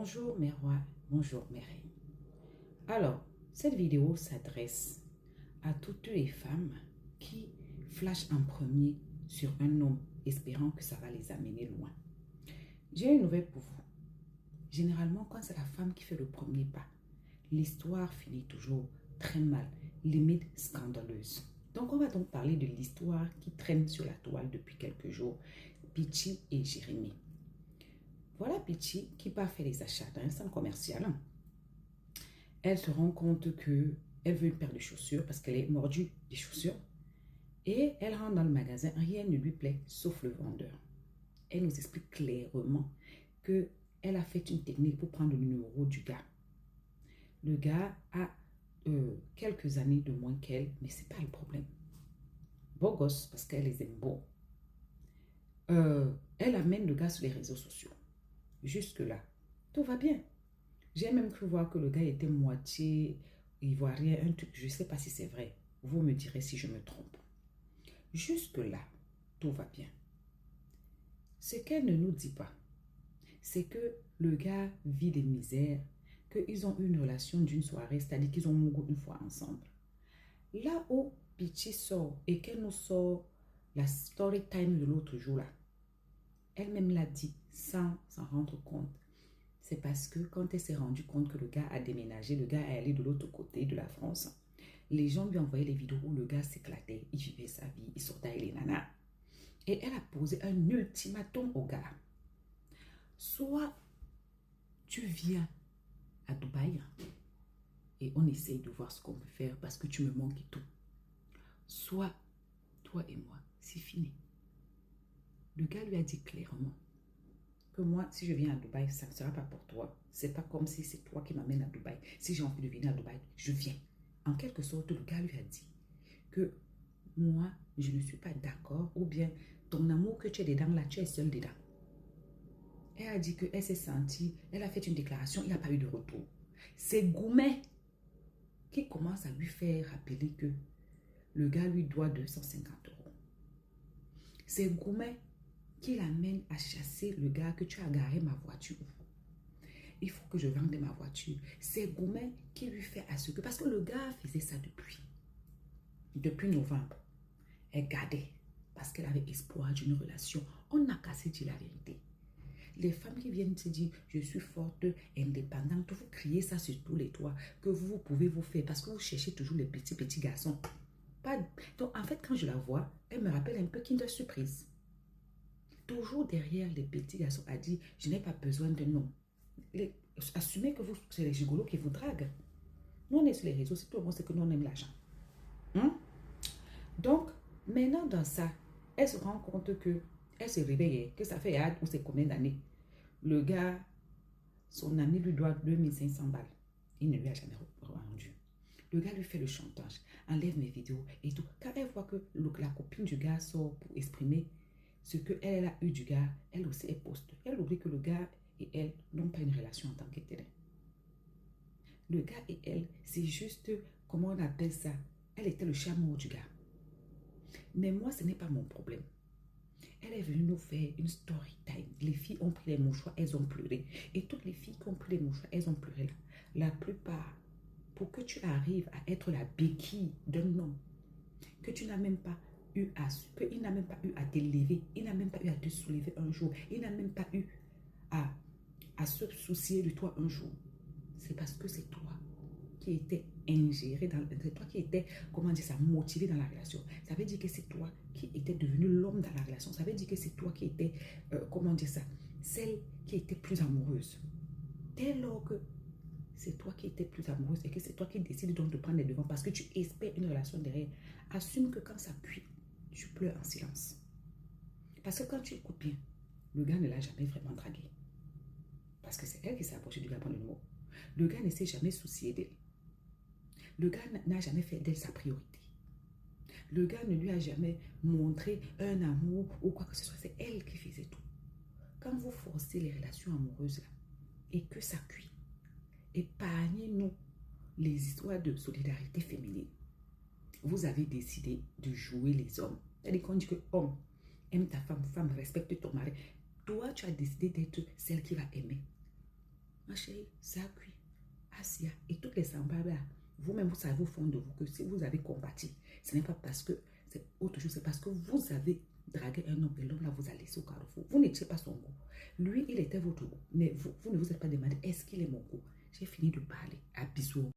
Bonjour mes rois, bonjour mes reines. Alors, cette vidéo s'adresse à toutes les femmes qui flashent en premier sur un homme, espérant que ça va les amener loin. J'ai une nouvelle pour vous. Généralement, quand c'est la femme qui fait le premier pas, l'histoire finit toujours très mal, limite scandaleuse. Donc, on va donc parler de l'histoire qui traîne sur la toile depuis quelques jours, Pitchi et Jérémy. Voilà Pitchi qui part faire les achats dans un centre commercial. Elle se rend compte qu'elle veut une paire de chaussures parce qu'elle est mordue des chaussures. Et elle rentre dans le magasin, rien ne lui plaît sauf le vendeur. Elle nous explique clairement qu'elle a fait une technique pour prendre le numéro du gars. Le gars a quelques années de moins qu'elle, mais ce n'est pas le problème. Beau gosse parce qu'elle les aime beaux. Elle amène le gars sur les réseaux sociaux. Jusque-là, tout va bien. J'ai même cru voir que le gars était moitié ivoirien, un truc, je ne sais pas si c'est vrai. Vous me direz si je me trompe. Jusque-là, tout va bien. Ce qu'elle ne nous dit pas, c'est que le gars vit des misères, qu'ils ont eu une relation d'une soirée, c'est-à-dire qu'ils ont mouru une fois ensemble. Là où Pitchi sort et qu'elle nous sort la story time de l'autre jour là, elle-même l'a dit sans s'en rendre compte. C'est parce que quand elle s'est rendue compte que le gars a déménagé, le gars est allé de l'autre côté de la France, les gens lui envoyaient les vidéos où le gars s'éclatait, il vivait sa vie, il sortait avec les nanas. Et elle a posé un ultimatum au gars. Soit tu viens à Dubaï et on essaye de voir ce qu'on peut faire parce que tu me manques et tout. Soit toi et moi, c'est fini. Le gars lui a dit clairement que moi, si je viens à Dubaï, ça ne sera pas pour toi. C'est pas comme si c'est toi qui m'amènes à Dubaï. Si j'ai envie de venir à Dubaï, je viens. En quelque sorte, le gars lui a dit que moi, je ne suis pas d'accord, ou bien ton amour que tu es dedans, là, tu es seul dedans. Elle a dit qu'elle s'est sentie, elle a fait une déclaration, il n'y a pas eu de retour. C'est Goumet qui commence à lui faire rappeler que le gars lui doit 250 euros. C'est Goumet qui l'amène à chasser le gars que tu as garé ma voiture. Il faut que je vende ma voiture. C'est Goumet qui lui fait à ce que... Parce que le gars faisait ça depuis novembre. Elle gardait parce qu'elle avait espoir d'une relation. On n'a qu'à se dire la vérité. Les femmes qui viennent se dire je suis forte, indépendante, vous criez ça sur tous les toits que vous pouvez vous faire parce que vous cherchez toujours les petits garçons. Donc en fait quand je la vois, elle me rappelle un peu Kinder Surprise. Toujours derrière les petits garçons a dit je n'ai pas besoin de nom. Assumez que c'est les gigolos qui vous draguent. Nous on est sur les réseaux, c'est tout le monde sait que nous on aime l'argent. Donc maintenant dans ça, elle se rend compte que elle se réveille, que ça fait ou c'est combien d'années. Le gars, son ami lui doit 2500 balles. Il ne lui a jamais rendu. Le gars lui fait le chantage, enlève mes vidéos et tout. Quand elle voit que la copine du gars sort pour exprimer ce qu'elle a eu du gars, elle aussi elle poste. Elle oublie que le gars et elle n'ont pas une relation en tant que telle. Le gars et elle, c'est juste, comment on appelle ça? Elle était le chameau du gars. Mais moi, ce n'est pas mon problème. Elle est venue nous faire une story time. Les filles ont pris les mouchoirs, elles ont pleuré. Et toutes les filles qui ont pris les mouchoirs, elles ont pleuré. La plupart, pour que tu arrives à être la béquille d'un homme, que tu n'as même pas eu qu'il n'a même pas eu à t'élever, il n'a même pas eu à te soulever un jour, il n'a même pas eu à se soucier de toi un jour. C'est parce que c'est toi qui étais ingéré, c'est toi qui étais, comment dire ça, motivé dans la relation. Ça veut dire que c'est toi qui étais devenu l'homme dans la relation. Ça veut dire que c'est toi qui étais, comment dire ça, celle qui était plus amoureuse. Dès lors que c'est toi qui étais plus amoureuse et que c'est toi qui décides donc de prendre les devants parce que tu espères une relation derrière, assume que quand ça cuit, tu pleures en silence. Parce que quand tu écoutes bien, le gars ne l'a jamais vraiment dragué. Parce que c'est elle qui s'est approchée du gars pour le numéro. Le gars ne s'est jamais soucié d'elle. Le gars n'a jamais fait d'elle sa priorité. Le gars ne lui a jamais montré un amour ou quoi que ce soit. C'est elle qui faisait tout. Quand vous forcez les relations amoureuses là, et que ça cuit, épargnez-nous les histoires de solidarité féminine. Vous avez décidé de jouer les hommes. C'est-à-dire qu'on dit que homme, aime ta femme, femme, respecte ton mari. Toi, tu as décidé d'être celle qui va aimer. Ma chérie, ça a cuit. Asia et toutes les semblables là, vous-même, vous savez au fond de vous que si vous avez combattu, ce n'est pas parce que c'est autre chose, c'est parce que vous avez dragué un homme et l'homme là vous a laissé au carrefour. Vous n'étiez pas son goût. Lui, il était votre goût. Mais vous ne vous êtes pas demandé, est-ce qu'il est mon goût? J'ai fini de parler. À bisous.